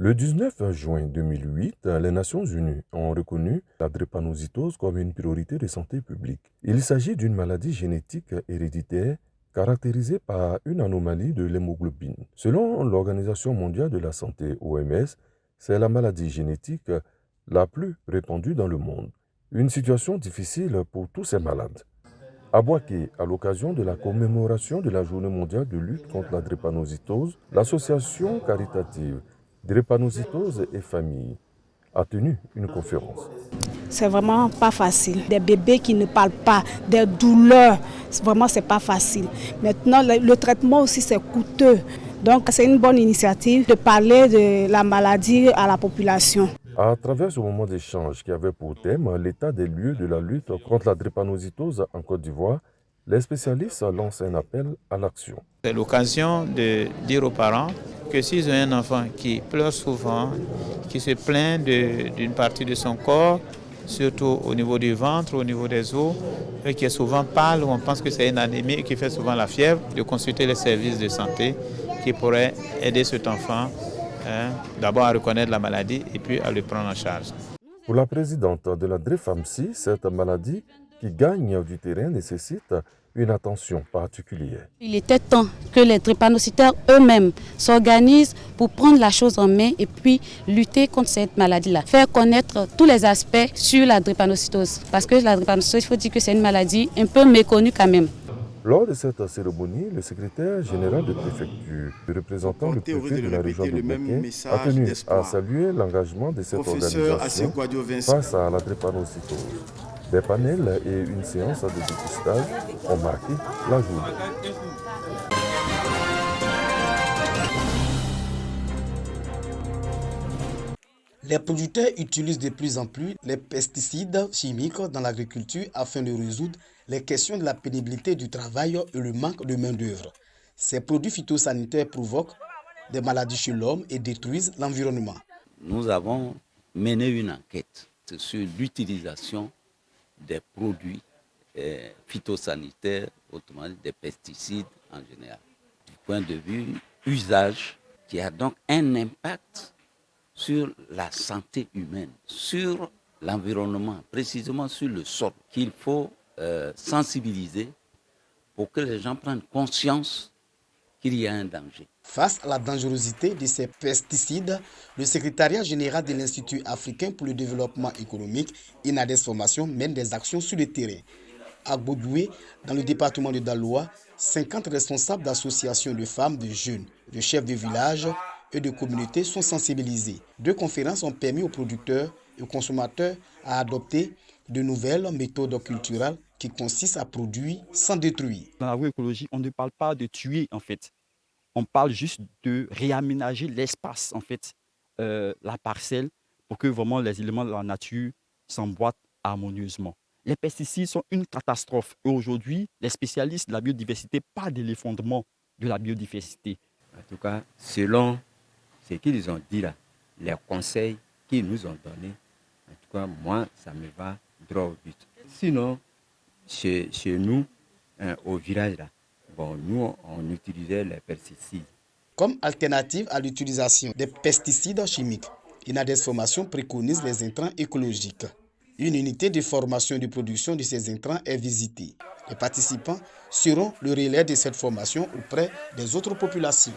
Le 19 juin 2008, les Nations Unies ont reconnu la drépanocytose comme une priorité de santé publique. Il s'agit d'une maladie génétique héréditaire caractérisée par une anomalie de l'hémoglobine. Selon l'Organisation mondiale de la santé (OMS), c'est la maladie génétique la plus répandue dans le monde. Une situation difficile pour tous ces malades. À Boaké, à l'occasion de la commémoration de la Journée mondiale de lutte contre la drépanocytose, l'association caritative Drépanocytose et Famille a tenu une conférence. C'est vraiment pas facile. Des bébés qui ne parlent pas, des douleurs, vraiment c'est pas facile. Maintenant, le traitement aussi c'est coûteux. Donc c'est une bonne initiative de parler de la maladie à la population. À travers ce moment d'échange qui avait pour thème l'état des lieux de la lutte contre la drépanocytose en Côte d'Ivoire, les spécialistes lancent un appel à l'action. C'est l'occasion de dire aux parents que s'ils ont un enfant qui pleure souvent, qui se plaint d'une partie de son corps, surtout au niveau du ventre, au niveau des os, et qui est souvent pâle, où on pense que c'est une anémie et qui fait souvent la fièvre, de consulter les services de santé qui pourraient aider cet enfant d'abord à reconnaître la maladie et puis à le prendre en charge. Pour la présidente de la DREFAMSI, cette maladie qui gagne du terrain nécessite une attention particulière. Il était temps que les drépanocytaires eux-mêmes s'organisent pour prendre la chose en main et puis lutter contre cette maladie-là. Faire connaître tous les aspects sur la drépanocytose. Parce que la drépanocytose, il faut dire que c'est une maladie un peu méconnue quand même. Lors de cette cérémonie, le secrétaire général de préfecture, le représentant du préfet de la région de Boaké, a tenu à saluer l'engagement de cette organisation face à la drépanocytose. Des panels et une séance de dépistage ont marqué la journée. Les producteurs utilisent de plus en plus les pesticides chimiques dans l'agriculture afin de résoudre les questions de la pénibilité du travail et le manque de main-d'œuvre. Ces produits phytosanitaires provoquent des maladies chez l'homme et détruisent l'environnement. Nous avons mené une enquête sur l'utilisation des produits phytosanitaires, autrement dit des pesticides en général. Du point de vue usage, qui a donc un impact sur la santé humaine, sur l'environnement, précisément sur le sol, qu'il faut sensibiliser pour que les gens prennent conscience qu'il y a un danger. Face à la dangerosité de ces pesticides, le secrétariat général de l'Institut africain pour le développement économique, INADES Formation, mène des actions sur le terrain. À Bodoué, dans le département de Daloa, 50 responsables d'associations de femmes, de jeunes, de chefs de village et de communautés sont sensibilisés. 2 conférences ont permis aux producteurs et aux consommateurs à adopter de nouvelles méthodes culturelles qui consistent à produire sans détruire. Dans l'agroécologie, on ne parle pas de tuer en fait. On parle juste de réaménager l'espace, en fait, la parcelle, pour que vraiment les éléments de la nature s'emboîtent harmonieusement. Les pesticides sont une catastrophe. Et aujourd'hui, les spécialistes de la biodiversité parlent de l'effondrement de la biodiversité. En tout cas, selon ce qu'ils ont dit là, les conseils qu'ils nous ont donnés, en tout cas, moi, ça me va droit au but. Sinon, chez nous, au village là, bon, nous, on utilisait les pesticides. Comme alternative à l'utilisation des pesticides chimiques, INADES Formation préconise les intrants écologiques. Une unité de formation et de production de ces intrants est visitée. Les participants seront le relais de cette formation auprès des autres populations.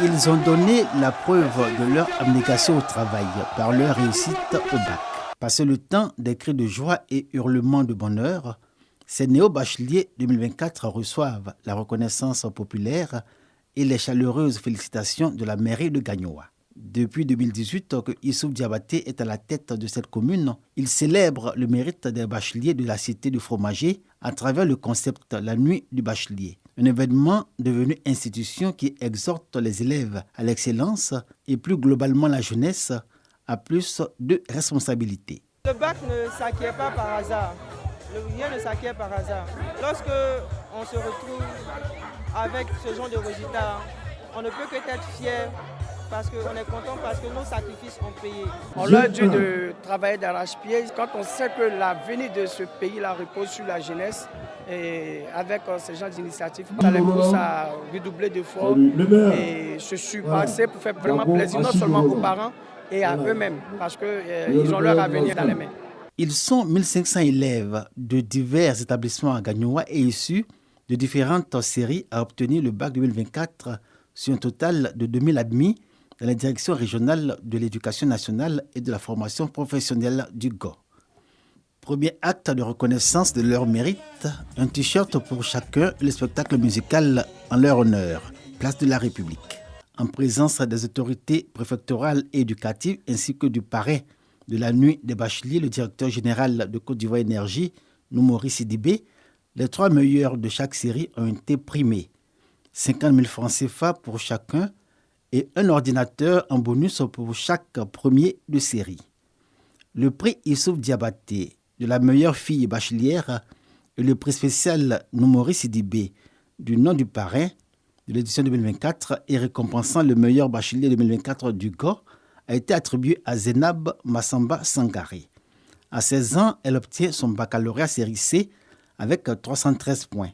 Ils ont donné la preuve de leur abnégation au travail par leur réussite au bac. Passé le temps des cris de joie et hurlements de bonheur, ces néo-bacheliers 2024 reçoivent la reconnaissance populaire et les chaleureuses félicitations de la mairie de Gagnoa. Depuis 2018 que Issouf Diabaté est à la tête de cette commune, il célèbre le mérite des bacheliers de la cité du fromager à travers le concept La Nuit du Bachelier. Un événement devenu institution qui exhorte les élèves à l'excellence et plus globalement la jeunesse à plus de responsabilités. Le bac ne s'acquiert pas par hasard. Rien ne s'acquiert par hasard. Lorsque on se retrouve avec ce genre de résultats, on ne peut que être fier parce qu'on est content parce que nos sacrifices ont payé. On leur dit de travailler d'arrache-pied quand on sait que l'avenir de ce pays-là repose sur la jeunesse. Et avec ce genre d'initiative, ça les pousse à redoubler d'efforts et se surpasser pour faire vraiment plaisir non seulement aux parents et à eux-mêmes parce qu'ils ont leur avenir dans les mains. Ils sont 1500 élèves de divers établissements à Gagnoa et issus de différentes séries à obtenir le bac 2024 sur un total de 2000 admis dans la direction régionale de l'éducation nationale et de la formation professionnelle du GO. Premier acte de reconnaissance de leur mérite, un t-shirt pour chacun et le spectacle musical en leur honneur, place de la République. En présence des autorités préfectorales et éducatives ainsi que du parrain de la nuit des bacheliers, le directeur général de Côte d'Ivoire Énergie, Noumouri Sidibé, les 3 meilleurs de chaque série ont été primés. 50 000 francs CFA pour chacun et un ordinateur en bonus pour chaque premier de série. Le prix Issouf Diabaté de la meilleure fille bachelière et le prix spécial Noumouri Sidibé du nom du parrain de l'édition 2024 et récompensant le meilleur bachelier 2024 du GO a été attribué à Zenab Massamba Sangaré. À 16 ans, elle obtient son baccalauréat série C avec 313 points.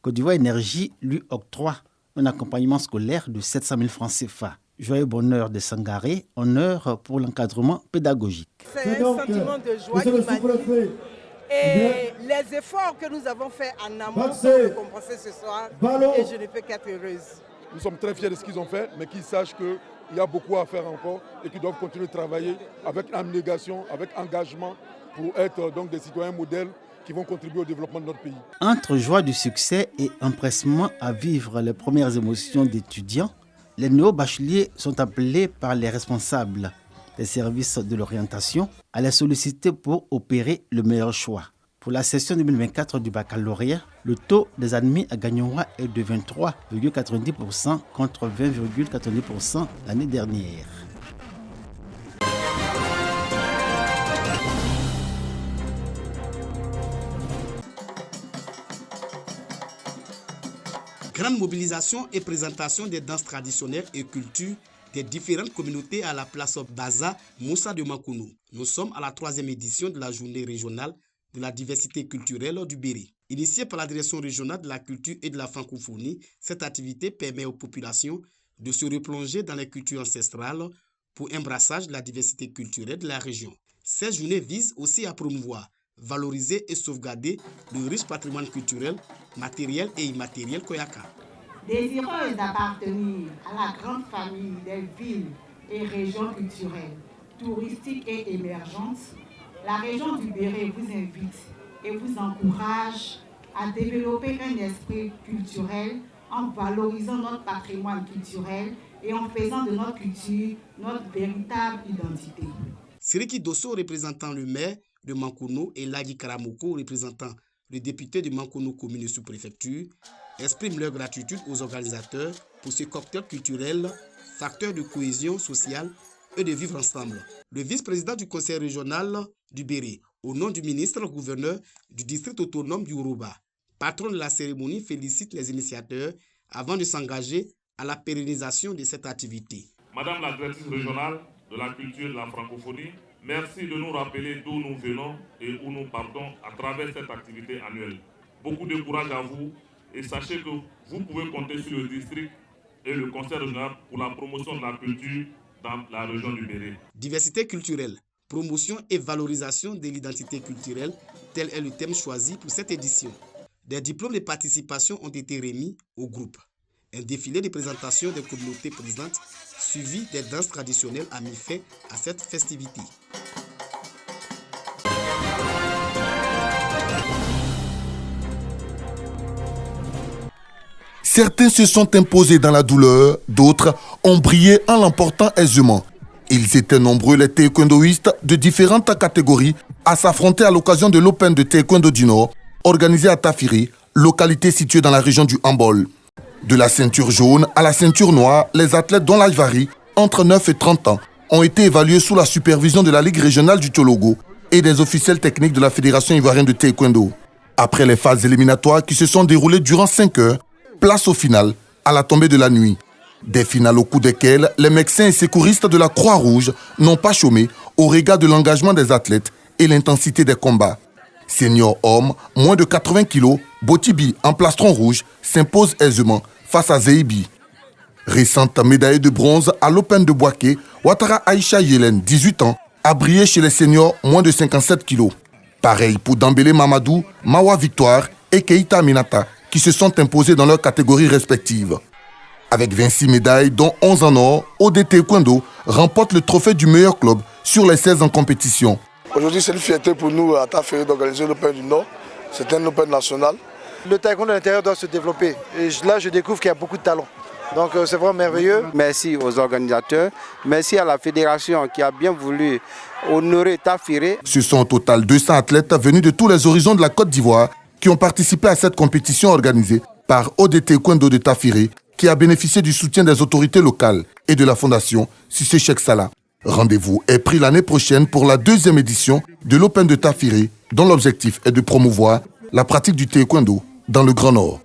Côte d'Ivoire Énergie lui octroie un accompagnement scolaire de 700 000 francs CFA. Joyeux bonheur de Sangaré, honneur pour l'encadrement pédagogique. C'est un sentiment de joie qui m'anime. Et les efforts que nous avons faits en amont sont récompensés ce soir et je ne peux qu'être heureuse. Nous sommes très fiers de ce qu'ils ont fait, mais qu'ils sachent qu'il y a beaucoup à faire encore et qu'ils doivent continuer de travailler avec abnégation, avec engagement pour être donc des citoyens modèles qui vont contribuer au développement de notre pays. Entre joie du succès et empressement à vivre les premières émotions d'étudiants, les néo-bacheliers sont appelés par les responsables des services de l'orientation à les solliciter pour opérer le meilleur choix. Pour la session 2024 du baccalauréat, le taux des admis à Gagnoa est de 23,90% contre 20,90% l'année dernière. Grande mobilisation et présentation des danses traditionnelles et culture des différentes communautés à la place Baza Moussa de Mankounou. Nous sommes à la 3e édition de la journée régionale de la diversité culturelle du Béri. Initiée par la direction régionale de la culture et de la francophonie, cette activité permet aux populations de se replonger dans les cultures ancestrales pour un brassage de la diversité culturelle de la région. Cette journée vise aussi à promouvoir, valoriser et sauvegarder le riche patrimoine culturel, matériel et immatériel Koyaka. Désireuse d'appartenir à la grande famille des villes et régions culturelles, touristiques et émergentes, la région du Béret vous invite et vous encourage à développer un esprit culturel en valorisant notre patrimoine culturel et en faisant de notre culture notre véritable identité. Siriki Dosso, représentant le maire de Mankounou, et Lagi Karamoko, représentant le député de Mankounou commune sous-préfecture, expriment leur gratitude aux organisateurs pour ce cocktail culturel, facteur de cohésion sociale et de vivre ensemble. Le vice-président du conseil régional du Béret, au nom du ministre-gouverneur du district autonome du Yoruba, patron de la cérémonie, félicite les initiateurs avant de s'engager à la pérennisation de cette activité. Madame la directrice régionale de la culture et de la francophonie, merci de nous rappeler d'où nous venons et où nous partons à travers cette activité annuelle. Beaucoup de courage à vous et sachez que vous pouvez compter sur le district et le conseil régional pour la promotion de la culture dans la région du Béret. Diversité culturelle, promotion et valorisation de l'identité culturelle, tel est le thème choisi pour cette édition. Des diplômes de participation ont été remis au groupe. Un défilé de présentation des communautés présentes, suivi des danses traditionnelles, a mis fin à cette festivité. Certains se sont imposés dans la douleur, d'autres ont brillé en l'emportant aisément. Ils étaient nombreux les taekwondoïstes de différentes catégories à s'affronter à l'occasion de l'Open de Taekwondo du Nord, organisé à Tafiri, localité située dans la région du Hambol. De la ceinture jaune à la ceinture noire, les athlètes dont l'âge varie entre 9 et 30 ans ont été évalués sous la supervision de la Ligue régionale du Tchologo et des officiels techniques de la Fédération ivoirienne de Taekwondo. Après les phases éliminatoires qui se sont déroulées durant 5 heures, place au final, à la tombée de la nuit. Des finales au cours desquelles les médecins et secouristes de la Croix-Rouge n'ont pas chômé au regard de l'engagement des athlètes et l'intensité des combats. Senior homme, moins de 80 kg, Botibi en plastron rouge s'impose aisément face à Zeibi. Récente médaille de bronze à l'Open de Bouaké, Ouattara Aïcha Yelen, 18 ans, a brillé chez les seniors moins de 57 kg. Pareil pour Dambélé Mamadou, Mawa Victoire et Keita Minata, qui se sont imposés dans leurs catégories respectives. Avec 26 médailles, dont 11 en or, OD Taekwondo remporte le trophée du meilleur club sur les 16 en compétition. Aujourd'hui, c'est une fierté pour nous à Taféré d'organiser l'Open du Nord. C'est un Open national. Le taekwondo à l'intérieur doit se développer. Et là, je découvre qu'il y a beaucoup de talent. Donc, c'est vraiment merveilleux. Merci aux organisateurs. Merci à la fédération qui a bien voulu honorer Taféré. Ce sont au total 200 athlètes venus de tous les horizons de la Côte d'Ivoire qui ont participé à cette compétition organisée par OD Taekwondo de Taféré, qui a bénéficié du soutien des autorités locales et de la fondation Cissé Cheikh Salah. Rendez-vous est pris l'année prochaine pour la 2e édition de l'Open de Taféré, dont l'objectif est de promouvoir la pratique du taekwondo dans le Grand Nord.